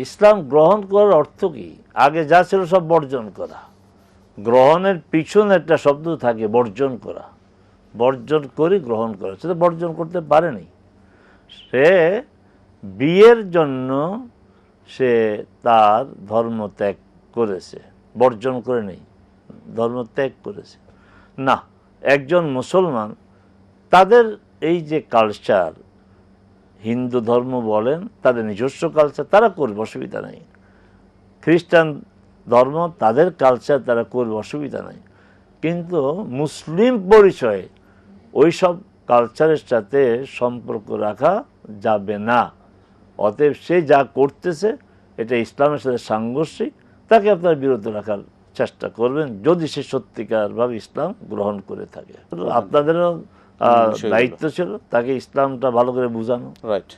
ইসলাম গ্রহণ করার অর্থ কি? আগে যা ছিল সব বর্জন করা। গ্রহণের পিছনে একটা শব্দ থাকে বর্জন করা, বর্জন করে গ্রহণ করা। সেটা বর্জন করতে পারেনি। সে বিয়ের জন্য সে তার ধর্ম ত্যাগ করেছে, বর্জন করে নেই, ধর্ম ত্যাগ করেছে না। একজন মুসলমান তাদের এই যে কালচার, হিন্দু ধর্ম বলেন তাদের নিজস্ব কালচার, তারা করবে, অসুবিধা নেই। খ্রিস্টান ধর্ম তাদের কালচার, তারা করবে, অসুবিধা নেই। কিন্তু মুসলিম পরিচয়ে ওই সব কালচারের সাথে সম্পর্ক রাখা যাবে না। অতএব সে যা করতেছে এটা ইসলামের সাথে সাংঘর্ষিক, তাকে আপনারা বিরত রাখার চেষ্টা করবেন যদি সে সত্যিকারভাবে ইসলাম গ্রহণ করে থাকে। আপনাদেরও দায়িত্ব ছিল তাকে ইসলামটা ভালো করে বোঝানো। রাইট।